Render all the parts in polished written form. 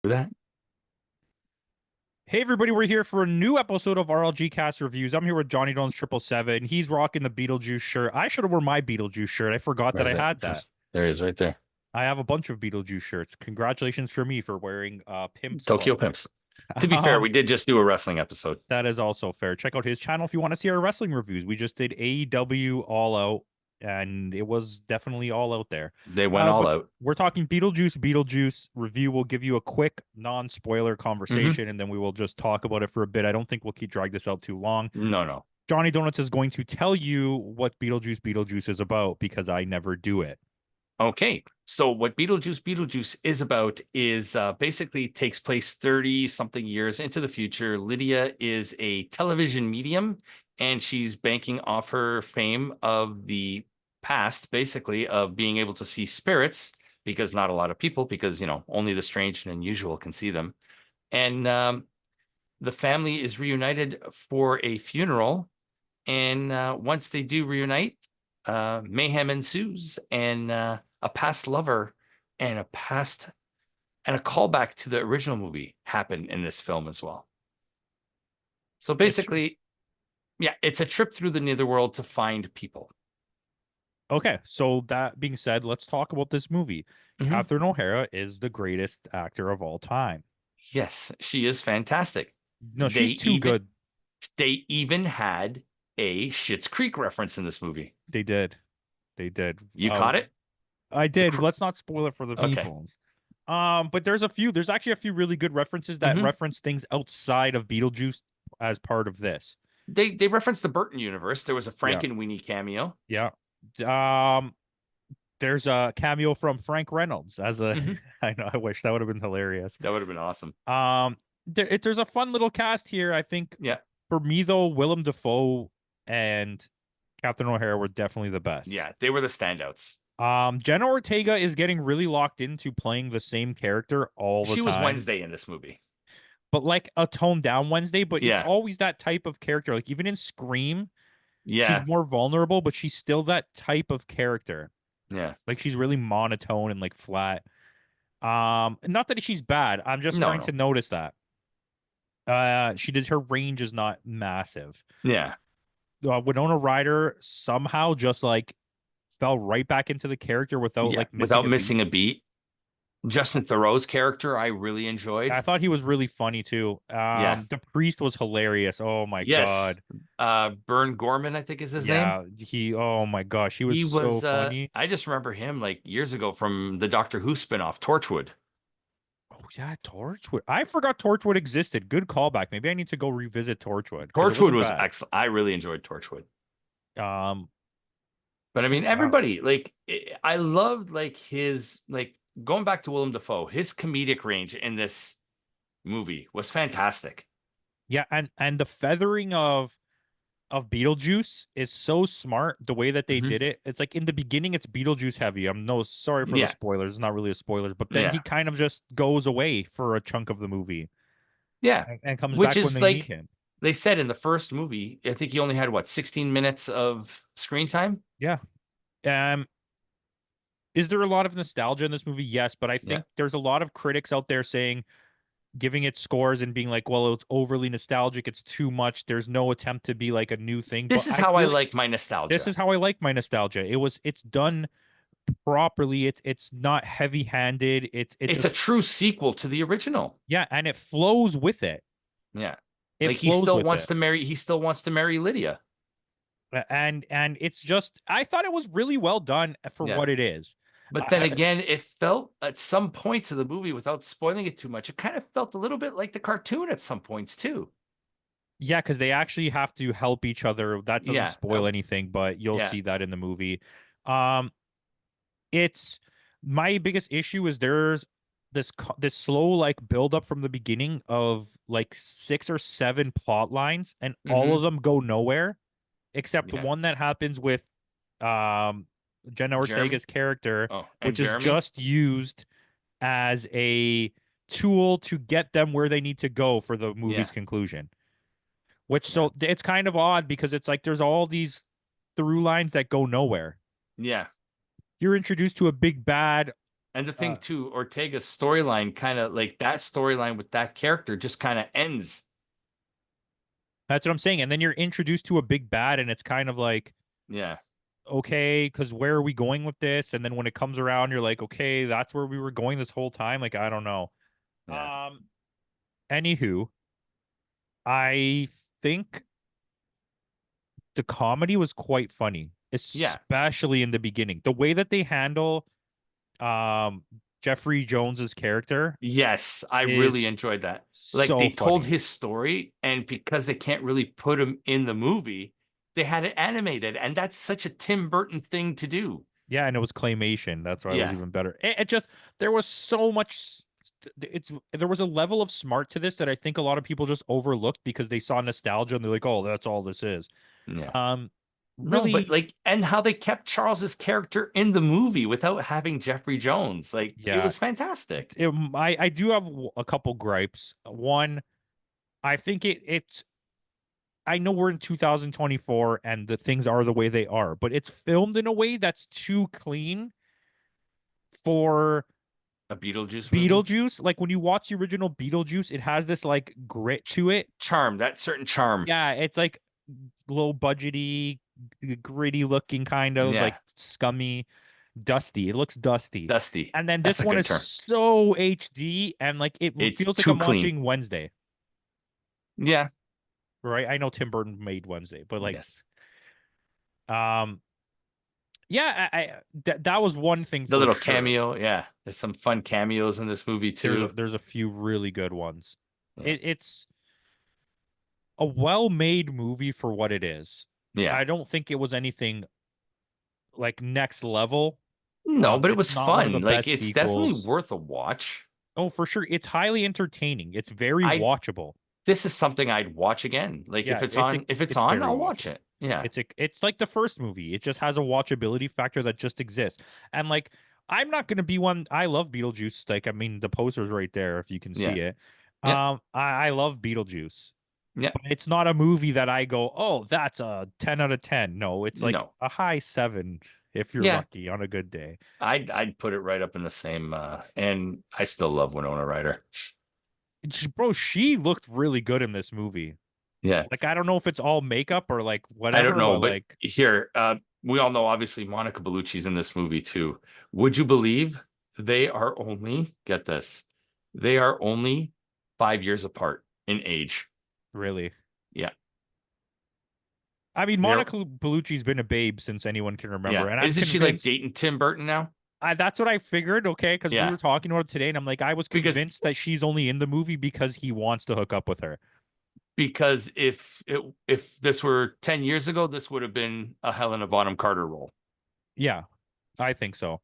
That. Hey everybody, we're here for a new episode of RLG Cast Reviews. I'm here with JohnnyDonuts 777. He's rocking the Beetlejuice shirt. I should have worn my Beetlejuice shirt. I forgot that Where's I it? had that. There he is, right there. I have a bunch of Beetlejuice shirts. Congratulations for me for wearing Pimp's Tokyo clothes. Pimps. To be fair, we did just do a wrestling episode. That is also fair. Check out his channel if you want to see our wrestling reviews. We just did AEW All Out, and it was definitely all out there. They went all But out. we're talking Beetlejuice review. We'll give you a quick non-spoiler Hmm. conversation, and then we will just talk about it for a bit. I don't think we'll keep drag this out too long. No, no. Johnny Donuts is going to tell you what Beetlejuice is about because I never do it. Okay. So what Beetlejuice is about is basically takes place 30 something years into the future. Lydia is a television medium and she's banking off her fame of the past, basically, of being able to see spirits because not a lot of people, because, only the strange and unusual can see them. And the family is reunited for a funeral. And once they do reunite, mayhem ensues, and a past lover and a callback to the original movie happen in this film as well. So It's true. basically, yeah, it's a trip through the netherworld to find people. Okay, so that being said, let's talk about this movie. Mhm. Catherine O'Hara is the greatest actor of all time. Yes, she is fantastic. No, They she's too even good. they even had a Schitt's Creek reference in this movie. They did. They did. You caught it? I The did. Let's not spoil it for the Okay. peoples. But there's actually a few really good references that Hmm. reference things outside of Beetlejuice as part of this. They referenced the Burton universe. There was a Yeah. Frank and Weenie cameo. Yeah. Um, there's a cameo from Frank Reynolds as a Hmm. I know I wish that would have been hilarious. That would have been awesome. There's a fun little cast here. I think Yeah. for me though, Willem Dafoe and Captain O'Hara were definitely the best. Yeah, they were the standouts. Jenna Ortega is getting really locked into playing the same character all the She was time, Wednesday in this movie. but like a toned down Wednesday, but it's Yeah. always that type of character. Like even in Scream, she's Yeah. more vulnerable, but she's still that type of character. Yeah. Like she's really monotone and like flat. Not that she's bad. I'm just No, starting to no. notice that. She did her range is not massive. Yeah. Winona Ryder somehow just like fell right back into the character without Yeah. like missing Without a beat. missing a beat. Justin Theroux's character, I really enjoyed. I thought he was really funny too. Yeah. The priest was hilarious. Oh my Yes. God. Bern Gorman, I think is his name. Yeah, oh my gosh, he was He so was funny. I just remember him like years ago from the Doctor Who spinoff, Torchwood. Oh yeah, Torchwood. I forgot Torchwood existed. Good callback. Maybe I need to go revisit Torchwood because it Torchwood wasn't was bad. excellent. I really enjoyed Torchwood. Um, But I oh mean, wow. everybody, like I loved like his like going back to Willem Dafoe, his comedic range in this movie was fantastic. Yeah, and the feathering of Beetlejuice is so smart the way that they Hmm. did it. It's like in the beginning it's Beetlejuice heavy. I'm no sorry for the Yeah, spoilers. It's not really a spoiler, but then he yeah, kind of just goes away for a chunk of the movie yeah. and comes Which back when is they need like him. they said in the first movie, I think he only had what 16 minutes of screen time. Yeah. Um, is there a lot of nostalgia in this movie? Yes, but I Yeah. think there's a lot of critics out there saying giving it scores and being like, well, it's overly nostalgic, it's too much. There's no attempt to be like a new thing. But This is I how I feel like like my this nostalgia. is how I like my nostalgia. It's done properly. It's not heavy-handed. It It's a just true sequel to the original. yeah, and it flows with it. Yeah. It Like he flows still with wants it. to marry he still wants to marry Lydia. And it's just I thought it was really well done for Yeah. what it is. But then I, again, it felt at some points of the movie, without spoiling it too much, it kind of felt a little bit like the cartoon at some points too. yeah, because they actually have to help each other. That doesn't Yeah. spoil anything, but you'll Yeah. see that in the movie. Um, it's my biggest issue is there's this slow like build up from the beginning of like six or seven plot lines, and all of Hmm. them go nowhere except the Yeah. one that happens with um Jenna Jeremy. Ortega's character, Oh, and which is Jeremy. just used as a tool to get them where they need to go for the movie's Yeah. conclusion. Which Yeah. so it's kind of odd because it's like there's all these through lines that go nowhere. Yeah. You're introduced to a big bad And the thing Uh, too, Ortega's storyline kind of like that storyline with that character just kind of ends. that's what I'm saying. And then you're introduced to a big bad, and it's kind of like, Yeah. okay, because where are we going with this? And then when it comes around, you're like, okay, that's where we were going this whole time. Like, I don't know. Yeah. Um, Anywho, I think the comedy was quite funny, Yeah. especially in the beginning. The way that they handle um Jeffrey Jones's character Yes, I really is enjoyed that. Like so they told funny. his story, and because they can't really put him in the movie, they had it animated, and that's such a Tim Burton thing to do. Yeah, and it was claymation. That's why it was Yeah. even better. It just there was so much. It's there was a level of smart to this that I think a lot of people just overlooked because they saw nostalgia and they're like, "Oh, that's all this is." Yeah. Um, No, but Really, like, and how they kept Charles's character in the movie without having Jeffrey Jones. Like, it yeah. was fantastic. I do have a couple gripes. One, I think it's I know we're in 2024 and the things are the way they are, but it's filmed in a way that's too clean for A Beetlejuice movie. Beetlejuice. Like when you watch the original Beetlejuice, it has this like grit to it. Charm, that certain charm. Yeah, it's like low budgety, gritty looking kind of like Yeah. scummy, dusty. It looks dusty. Dusty. And then That's this a one good is term. so HD and like it It's feels like too I'm clean. watching Wednesday, Yeah. right? I know Tim Burton made Wednesday, but like Yes. um yeah, that was one thing The for little sure. cameo. Yeah. There's some fun cameos in this movie too. There's a few really good ones. Yeah. It's a well-made movie for what it is. Yeah. I don't think it was anything like next level. No, but it It's was not one of the fun. Like, best it's definitely sequels. worth a watch. Oh, for sure. It's highly entertaining. It's very I watchable. This is something I'd watch again. Like Yeah, if it's it's on, very I'll watch watchable. it. Yeah. It's like the first movie. It just has a watchability factor that just exists. And like I'm not gonna be one. I love Beetlejuice. Like I mean, the poster's right there if you can Yeah. see it. Yeah. I love Beetlejuice, Yeah. but it's not a movie that I go, oh, that's a 10 out of 10. No, it's like No. a high 7 if you're Yeah. lucky on a good day. I'd put it right up in the same and I still love Winona Ryder. Bro, she looked really good in this movie. Yeah. Like I don't know if it's all makeup or like I don't whatever, know, but but like here, we all know obviously Monica Bellucci's in this movie too. Would you believe they are only, get this, they are only 5 years apart in age. really. Yeah. I mean, They're Monica Bellucci's been a babe since anyone can remember, yeah. and I'm Isn't she like convinced dating Tim Burton now? that's what I figured. Okay, because we Yeah. were talking about it today, and I'm like, I was Because convinced that she's only in the movie because he wants to hook up with her. because if this were 10 years ago, this would have been a Helena Bonham Carter role. Yeah, I think so.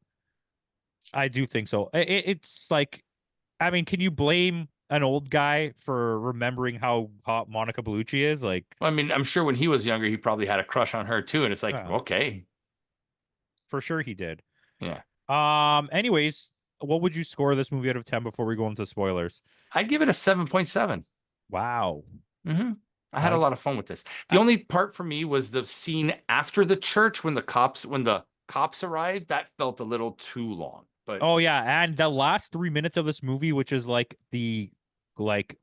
I do think so. It's like, I mean, can you blame an old guy for remembering how hot Monica Bellucci is? Like, I mean, I'm sure when he was younger, he probably had a crush on her too. And it's like, uh, okay. for sure he did. Yeah. Anyways, what would you score this movie out of 10 before we go into spoilers? I'd give it a 7.7. Wow. Mm-hmm. I had a I, lot of fun with this. The I only part for me was the scene after the church when the cops arrived. That felt a little too long. But Oh yeah, and the last 3 minutes of this movie, which is like the like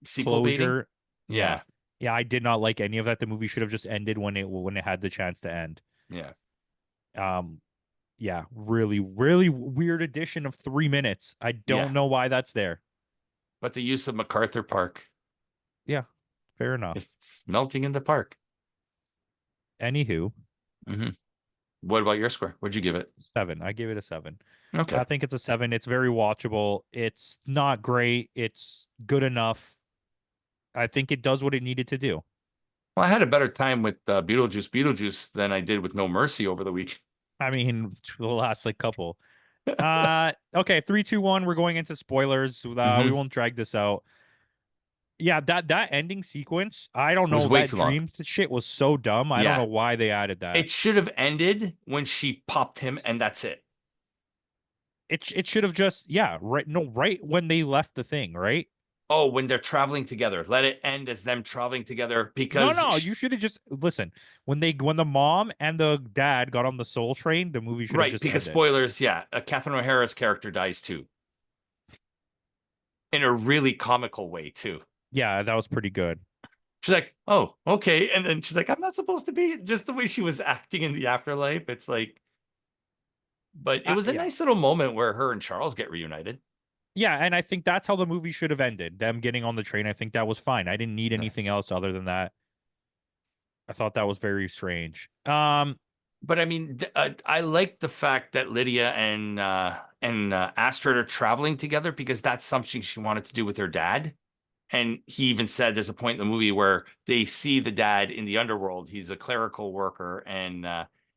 sequel baiting, closure. Yeah. yeah, Yeah, I did not like any of that. The movie should have just ended when it had the chance to end. yeah, Um, yeah, really, really weird addition of 3 minutes. I yeah. don't know why that's there. But the use of MacArthur Park Yeah, fair enough. is melting in the park. Anywho, Hmm. What about your score? What'd you give it? 7. I give it a 7. Okay. I think it's a 7. It's very watchable. It's not great. It's good enough. I think it does what it needed to do. Well, I had a better time with Beetlejuice than I did with No Mercy over the week. I mean, the last like couple. Okay, 3, 2, 1. We're going into spoilers. We Hmm. won't drag this out. Yeah, that ending sequence, I don't It was know. way That too long. dream shit was so dumb. I don't Yeah. know why they added that. It should have ended when she popped him and that's it. It should have just, yeah, right, no, right when they left the thing, right? Oh, when they're traveling together, let it end as them traveling together No, because no, you should have just listen. When the mom and the dad got on the soul train, the movie should have right, just because ended. spoilers, yeah, Catherine O'Hara's character dies too, in a really comical way too. Yeah, that was pretty good. She's like, "Oh, okay," and then she's like, "I'm not supposed to be." Just the way she was acting in the afterlife, it's like, but it was a Yeah. nice little moment where her and Charles get reunited. Yeah, and I think that's how the movie should have ended. Them getting on the train. I think that was fine. I didn't need anything else other than that. I thought that was very strange. But I mean, I like the fact that Lydia and Astrid are traveling together because that's something she wanted to do with her dad. And he even said there's a point in the movie where they see the dad in the underworld. He's a clerical worker, and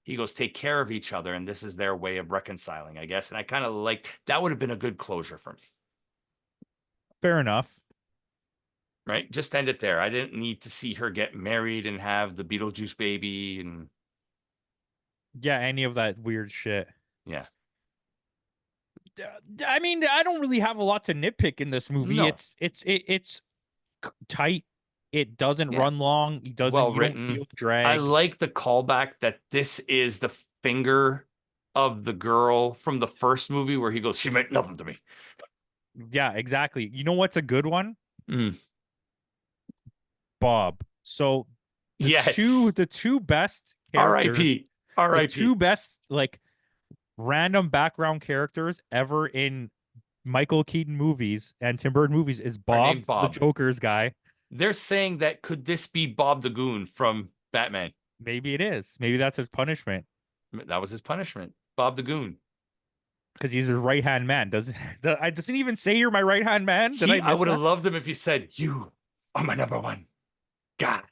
he goes, "Take care of each other," and this is their way of reconciling, I guess. And I kind of like that would have been a good closure for me, Fair enough. right? Just end it there. I didn't need to see her get married and have the Beetlejuice baby, and Yeah, any of that weird shit. yeah, I mean, I don't really have a lot to nitpick in this movie. no, It's tight. It doesn't yeah, run long. It doesn't. well You don't written. feel the I drag. like the callback that this is the finger of the girl from the first movie where he goes, "She meant nothing to me." Yeah, exactly. You know what's a good one? Mm. Bob. So Yes. the two best characters, R.I.P. the two R.I.P. best like random background characters ever in Michael Keaton movies and Tim Burton movies is Are Bob, named the Bob. Joker's guy. They're saying that could this be Bob the Goon from Batman? Maybe it is. Maybe that's his punishment That was his punishment. Bob the Goon. because he's his right hand man. I doesn't even say you're my right hand man? Did I I miss would have that? loved him if he said, "You are my number one guy."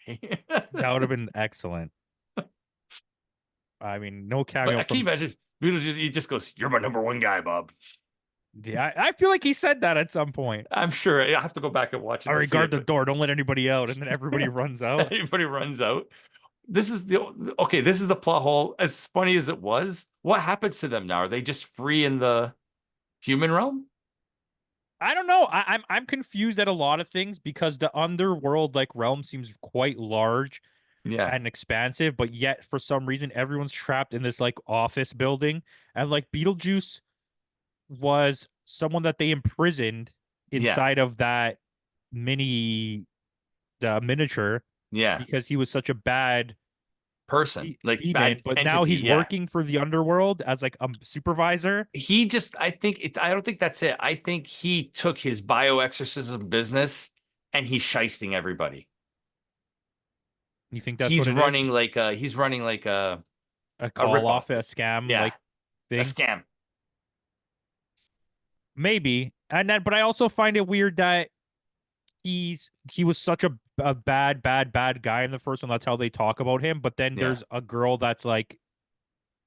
That would have been excellent. I mean, no But cameo I can you from. imagine Beetlejuice, he just goes, "You're my number one guy, Bob." Yeah, I feel like he said that at some point. I'm sure I have to go back and watch it All to right, see guard it, the but door. Don't let anybody out. And then everybody runs out. everybody runs out. This is the okay, this is the plot hole. As funny as it was, what happens to them now? Are they just free in the human realm? I don't know. I'm confused at a lot of things because the underworld like realm seems quite large Yeah, and expansive, but yet for some reason everyone's trapped in this like office building. And like Beetlejuice was someone that they imprisoned yeah, inside of that mini miniature yeah. because he was such a bad Person, like demon, bad but now entity. he's Yeah. working for the underworld as like a supervisor. He just, I don't think that's it. I think he took his bioexorcism business and he's shysting everybody. You think that's what it is? He's running like A a call ripoff. off, a scam Yeah, like a thing? scam. Maybe. And then but I also find it weird that he was such a bad guy in the first one. That's how they talk about him. But then Yeah. there's a girl that's like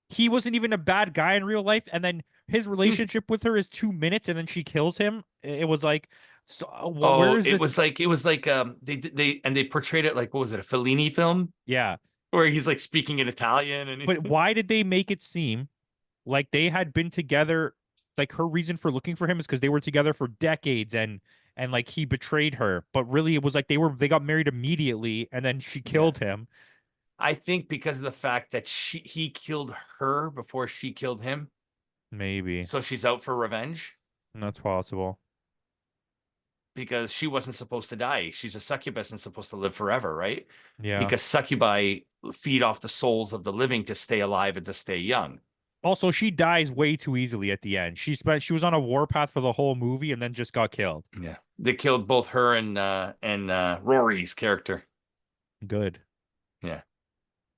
he wasn't even a bad guy in real life, and then his He was, relationship with her is 2 minutes, and then she kills him. It was like, so where oh, is this? it was like, they portrayed it like, what was it, a Fellini film Yeah, where he's like speaking in Italian and but why did they make it seem like they had been together? Like her reason for looking for him is because they were together for decades, and like he betrayed her. But really, it was like they got married immediately, and then she yeah. killed him. I think because of the fact that he killed her before she killed him, Maybe so she's out for revenge that's possible. because she wasn't supposed to die. She's a succubus and supposed to live forever, right? Yeah. Because succubi feed off the souls of the living to stay alive and to stay young. Also, she dies way too easily at the end. She was on a warpath for the whole movie and then just got killed. Yeah. They killed both her and Rory's character. Good. Yeah.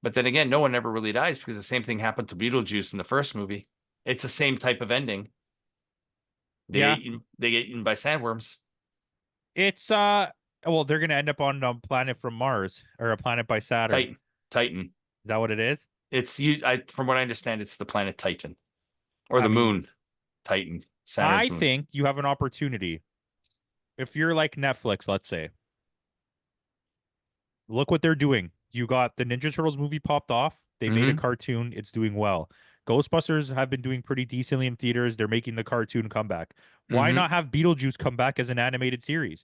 But then again, no one ever really dies because the same thing happened to Beetlejuice in the first movie. It's the same type of ending. Yeah. They get eaten by sandworms. It's well, they're gonna end up on a planet from Mars or a planet by Saturn. Titan. Titan. Is that what it is? It's you. From what I understand, it's the planet Titan or I the mean, moon, Titan, I Saturn's moon. think you have an opportunity. If you're like Netflix, let's say, look what they're doing. You got the Ninja Turtles movie popped off. They made a Hmm. cartoon. It's doing well. Ghostbusters have been doing pretty decently in theaters. They're making the cartoon comeback. Why Hmm. not have Beetlejuice come back as an animated series?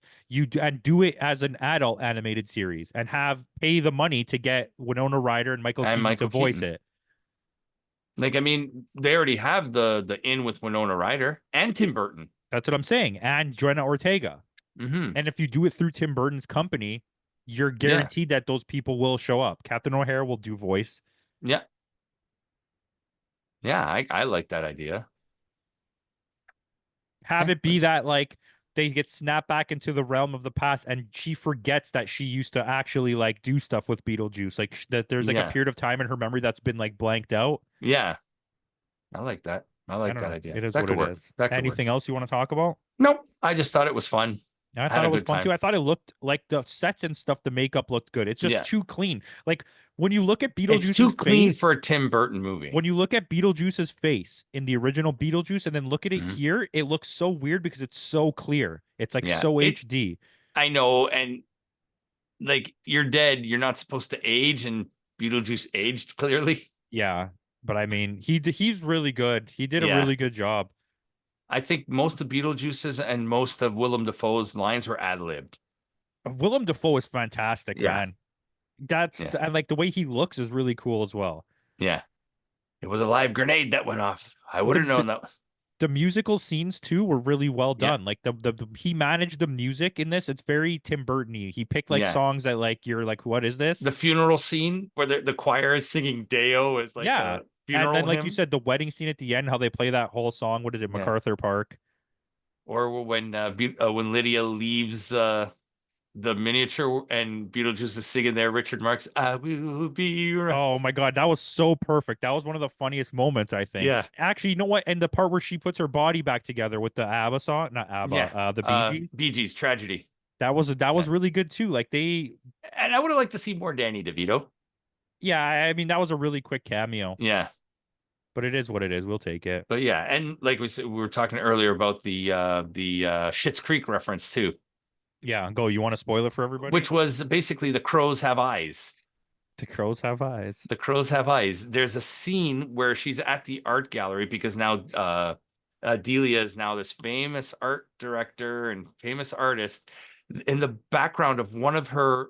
And do it as an adult animated series and have pay the money to get Winona Ryder and Michael And Keaton to Michael voice Keaton. it. Like, I mean, they already have the in with Winona Ryder and Tim Burton. That's what I'm saying. And Jenna Ortega. Hmm. And if you do it through Tim Burton's company, you're Yeah. guaranteed that those people will show up. Captain O'Hara will do voice. Yeah. Yeah. I like that idea. Have Okay. it be that like they get snapped back into the realm of the past and she forgets that she used to actually like do stuff with Beetlejuice. Like that there's like a Yeah. period of time in her memory that's been like blanked out. Yeah. I like that. I I like don't that know. idea. It is That what could it work. is. That could work. Anything else you want to talk about? Nope. I just thought it was fun. I Had thought a it was good fun time. too. I thought it looked like the sets and stuff, the makeup looked good. It's just Yeah. too clean. Like when you look at It's Beetlejuice's too clean for face, a Tim Burton movie. when you look at Beetlejuice's face in the original Beetlejuice and then look at it Mhm. here, it looks so weird because it's so clear. It's like Yeah. so It HD. I know, and like you're dead, you're not supposed to age, and Beetlejuice aged clearly. Yeah, but I mean, he's really good. He did a Yeah. really good job. I think most of Beetlejuice's and most of Willem Dafoe's lines were ad-libbed. Willem Dafoe is fantastic, Yeah. man. That's Yeah. and like the way he looks is really cool as well. Yeah. It was a live grenade that went off. I would have The, known the that was. the musical scenes too were really well Yeah. done. Like he managed the music in this. It's very Tim Burton-y. He picked like Yeah. songs that like you're like, what is this? The funeral scene where the choir is singing Deo is like Yeah. a And then funeral like you hymn. said, the wedding scene at the end, how they play that whole song. What is it, Yeah. MacArthur Park? Or when Lydia leaves the miniature and Beetlejuice is singing there, Richard Marx, I will be right. Oh my God, that was so perfect. That was one of the funniest moments, I think. Yeah. Actually, you know what? And the part where she puts her body back together with the ABBA song, not ABBA, Yeah. the Bee Gees. Bee Gees Tragedy. That was Yeah. really good too. Like And I would have liked to see more Danny DeVito. yeah, I mean that was a really quick cameo, Yeah. but it is what it is. We'll take it. But yeah, and like we said, we were talking earlier about the Schitt's Creek reference too, Yeah, go. You want to spoil it for everybody? which was basically the crows have eyes. The crows have eyes. The crows have eyes. There's a scene where she's at the art gallery because now Delia is now this famous art director and famous artist. In the background of one of her,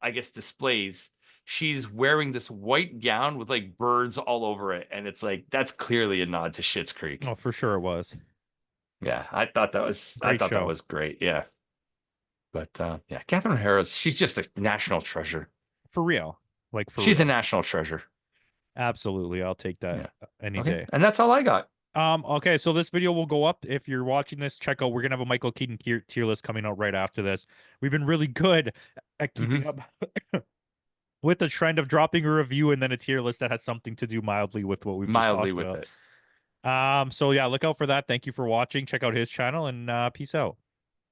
I guess, displays, she's wearing this white gown with like birds all over it, and it's like that's clearly a nod to Schitt's Creek. Oh, for sure it was. Yeah, I thought that was Great show. great. Yeah, but yeah, Catherine Harris, she's just a national treasure. For real. Like for She's a real. national treasure. Absolutely. I'll take Yeah. that any Okay, day. and that's all I got. Okay, so this video will go up. If you're watching this, check out. We're gonna have a Michael Keaton tier list coming out right after this. We've been really good at keeping up with the trend of dropping a review and then a tier list that has something to do mildly with what we've just Mildly talked with about. it. So yeah, look out for that. Thank you for watching. Check out his channel and peace out.